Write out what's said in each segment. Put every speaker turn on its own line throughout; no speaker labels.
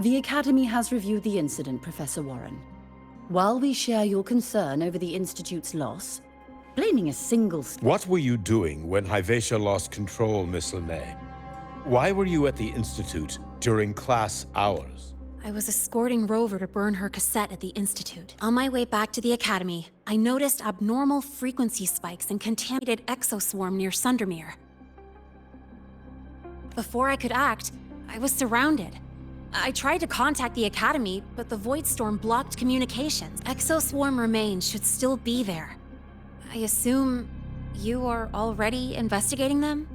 The Academy has reviewed the incident, Professor Warren. While we share your concern over the Institute's loss, blaming a single...
What were you doing when Hyvatia lost control, Miss Linnae? Why were you at the Institute during class hours?
I was escorting Rover to burn her cassette at the Institute. On my way back to the Academy, I noticed abnormal frequency spikes and contaminated exoswarm near Sundermere. Before I could act, I was surrounded. I tried to contact the Academy, but the Void Storm blocked communications. Exoswarm remains should still be there. I assume you are already investigating them?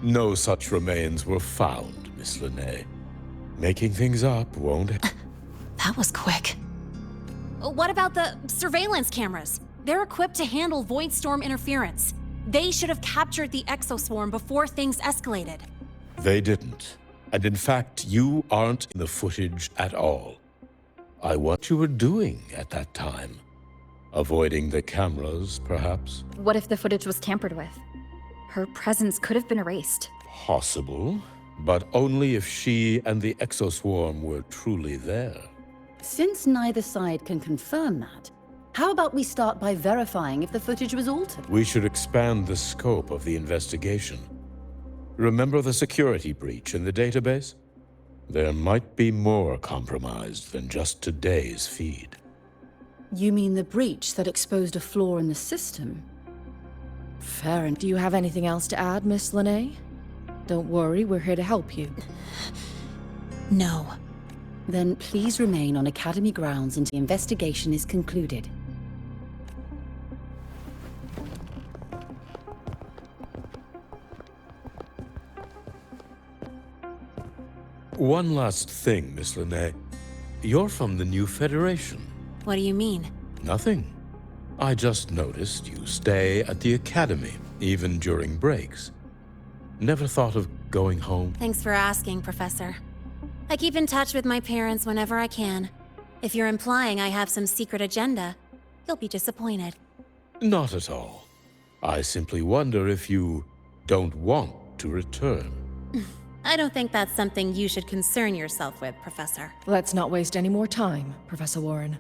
No such remains were found, Miss Linnae. Making things up, won't it?
That was quick. What about the surveillance cameras? They're equipped to handle Void Storm interference. They should have captured the exoswarm before things escalated.
They didn't. And in fact, you aren't in the footage at all. What you were doing at that time. Avoiding the cameras, perhaps?
What if the footage was tampered with? Her presence could have been erased.
Possible, but only if she and the exoswarm were truly there.
Since neither side can confirm that, how about we start by verifying if the footage was altered?
We should expand the scope of the investigation. Remember the security breach in the database? There might be more compromised than just today's feed.
You mean the breach that exposed a flaw in the system? Fair. And do you have anything else to add, Miss Linnae? Don't worry, we're here to help you.
No.
Then please remain on Academy grounds until the investigation is concluded.
One last thing, Miss Linnae. You're from the new Federation.
What do you mean?
Nothing. I just noticed you stay at the Academy, even during breaks. Never thought of going home?
Thanks for asking, Professor. I keep in touch with my parents whenever I can. If you're implying I have some secret agenda, you'll be disappointed.
Not at all. I simply wonder if you don't want to return.
I don't think that's something you should concern yourself with, Professor.
Let's not waste any more time, Professor Warren.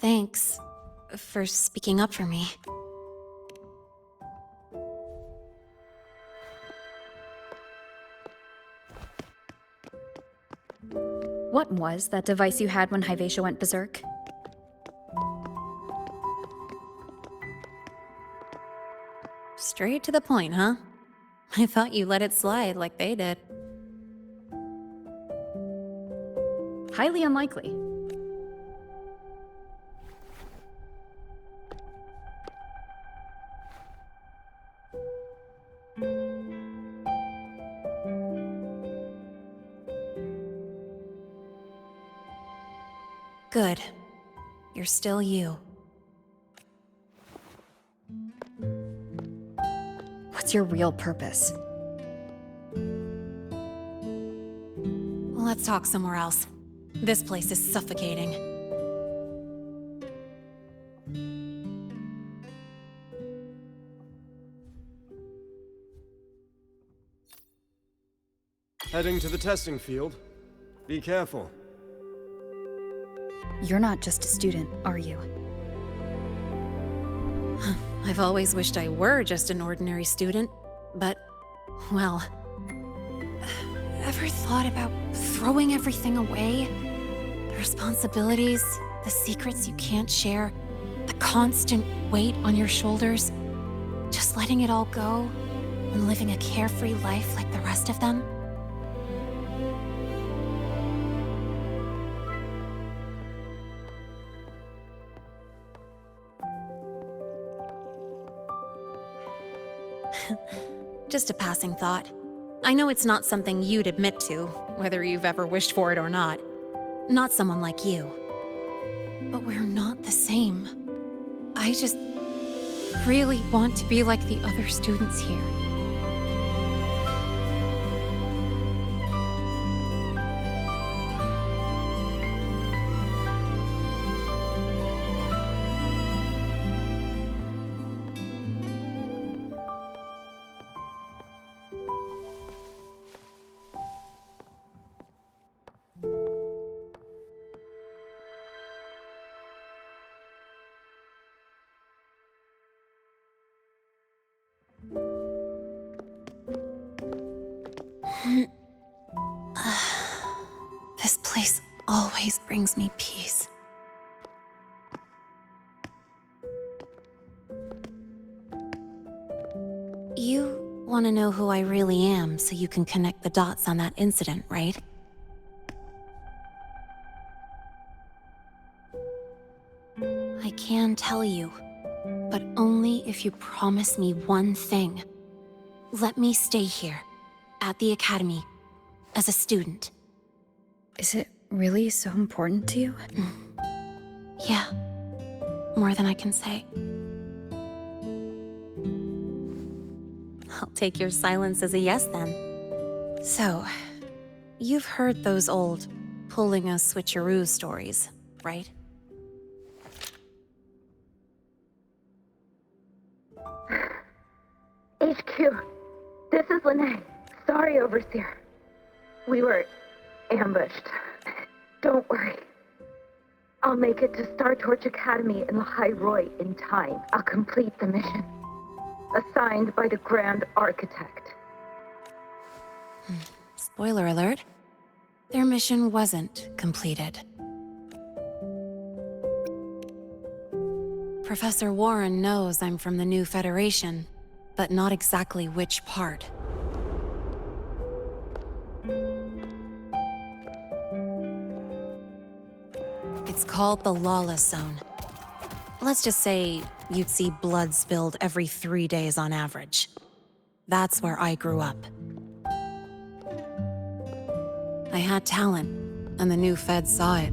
Thanks for speaking up for me.
What was that device you had when Hyvatia went berserk?
Straight to the point, huh? I thought you let it slide like they did.
Highly unlikely.
Good. You're still you.
What's your real purpose?
Let's talk somewhere else. This place is suffocating.
Heading to the testing field. Be careful.
You're not just a student, are you?
I've always wished I were just an ordinary student, but, well... Ever thought about throwing everything away? The responsibilities, the secrets you can't share, the constant weight on your shoulders? Just letting it all go and living a carefree life like the rest of them? Just a passing thought. I know it's not something you'd admit to, whether you've ever wished for it or not. Not someone like you. But we're not the same. I just really want to be like the other students here. This place always brings me peace. You want to know who I really am so you can connect the dots on that incident, right? I can tell you, but only if you promise me one thing. Let me stay here, at the Academy, as a student.
Is it really so important to you?
Yeah, more than I can say. I'll take your silence as a yes then. So, you've heard those old pulling a switcheroo stories, right?
HQ, this is Lene. Sorry, Overseer. We were ambushed. Don't worry. I'll make it to Star Torch Academy in Lahai Roi in time. I'll complete the mission. Assigned by the Grand Architect.
Spoiler alert. Their mission wasn't completed. Professor Warren knows I'm from the new Federation, but not exactly which part. It's called the Lawless Zone. Let's just say you'd see blood spilled every 3 days on average. That's where I grew up. I had talent, and the new feds saw it.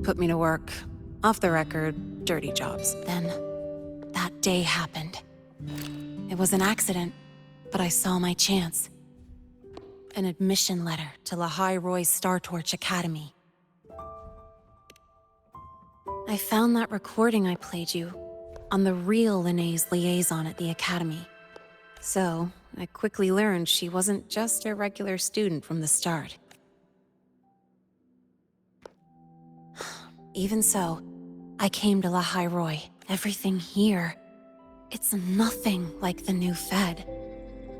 Put me to work, off the record, dirty jobs. Then, that day happened. It was an accident, but I saw my chance. An admission letter to Lahai Roi's Star Torch Academy. I found that recording I played you on the real Lene's liaison at the Academy. So, I quickly learned she wasn't just a regular student from the start. Even so, I came to Lahai Roi. Everything here, it's nothing like the new Fed.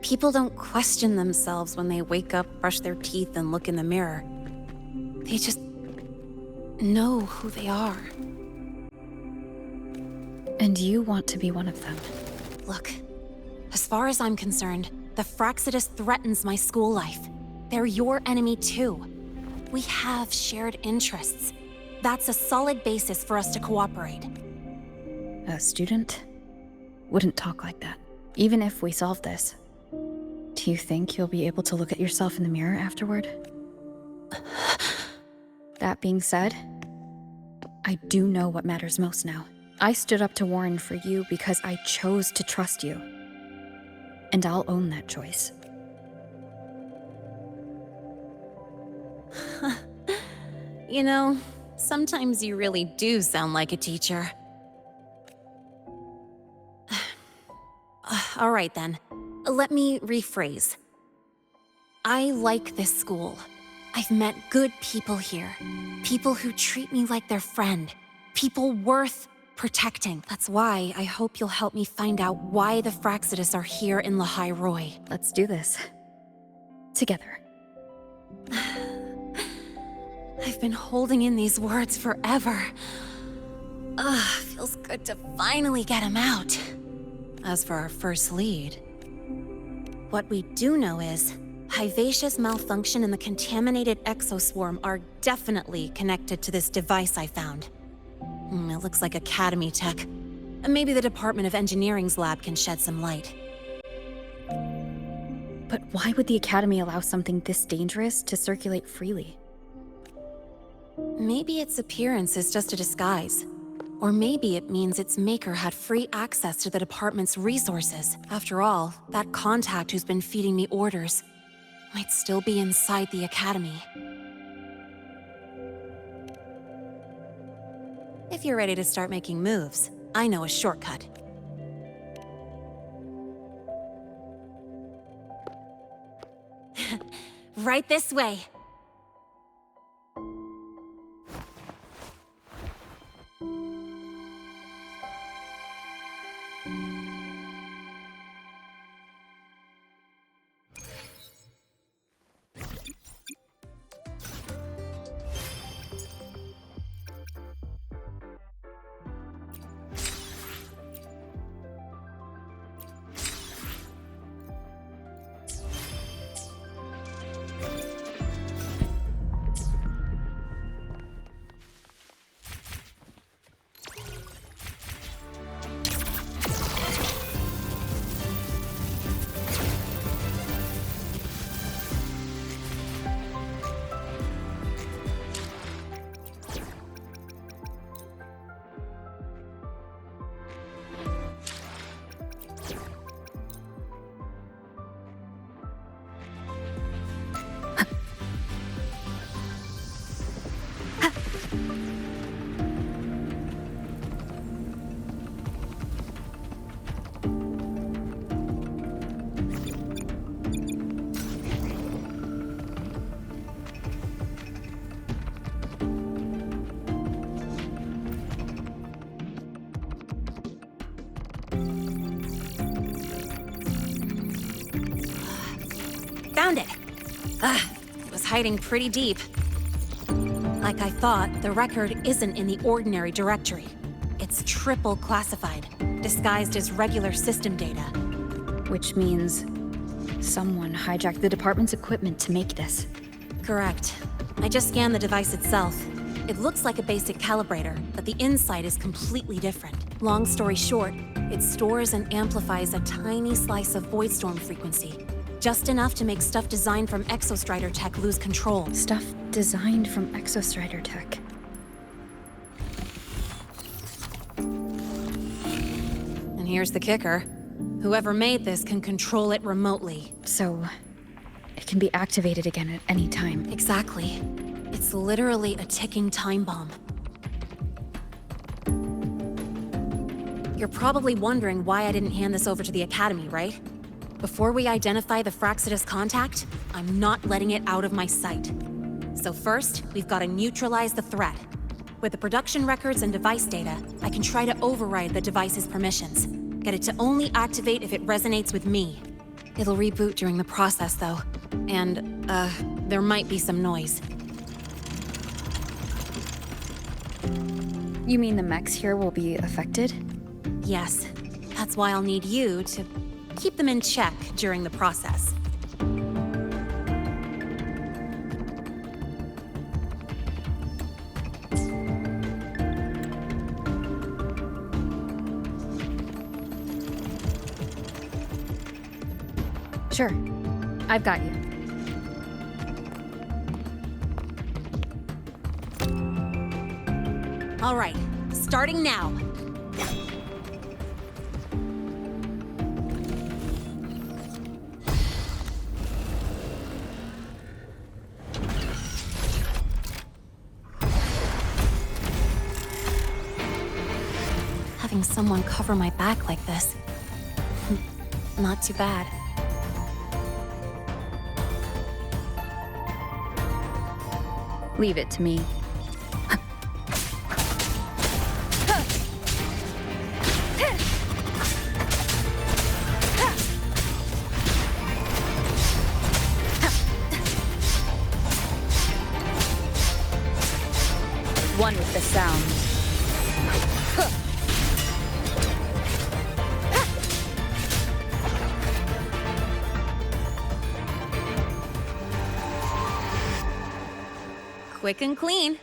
People don't question themselves when they wake up, brush their teeth, and look in the mirror. They just know who they are.
And you want to be one of them.
Look, as far as I'm concerned, the Fraxidus threatens my school life. They're your enemy too. We have shared interests. That's a solid basis for us to cooperate.
A student wouldn't talk like that. Even if we solve this, do you think you'll be able to look at yourself in the mirror afterward? That being said, I do know what matters most now. I stood up to Warren for you because I chose to trust you. And I'll own that choice.
You know, sometimes you really do sound like a teacher. All right then, let me rephrase. I like this school. I've met good people here. People who treat me like their friend. People worth protecting. That's why I hope you'll help me find out why the Fraxidus are here in Lahai Roi.
Let's do this. Together.
I've been holding in these words forever. Feels good to finally get them out. As for our first lead, what we do know is Hivacious malfunction and the contaminated exoswarm are definitely connected to this device I found. It looks like Academy tech. Maybe the Department of Engineering's lab can shed some light.
But why would the Academy allow something this dangerous to circulate freely?
Maybe its appearance is just a disguise. Or maybe it means its maker had free access to the department's resources. After all, that contact who's been feeding me orders might still be inside the Academy. If you're ready to start making moves, I know a shortcut. Right this way. Found it! It was hiding pretty deep. Like I thought, the record isn't in the ordinary directory. It's triple classified, disguised as regular system data.
Which means someone hijacked the department's equipment to make this.
Correct. I just scanned the device itself. It looks like a basic calibrator, but the inside is completely different. Long story short, it stores and amplifies a tiny slice of Voidstorm frequency. Just enough to make stuff designed from Exostrider tech lose control.
Stuff designed from Exostrider tech.
And here's the kicker. Whoever made this can control it remotely.
So, it can be activated again at any time.
Exactly. It's literally a ticking time bomb. You're probably wondering why I didn't hand this over to the Academy, right? Before we identify the Fraxidus contact, I'm not letting it out of my sight. So first, we've got to neutralize the threat. With the production records and device data, I can try to override the device's permissions. Get it to only activate if it resonates with me. It'll reboot during the process, though. And, there might be some noise.
You mean the mechs here will be affected?
Yes. That's why I'll need you to keep them in check during the process.
Sure. I've got you.
All right, starting now. Having someone cover my back like this, not too bad.
Leave it to me. One with the sound.
Quick and clean.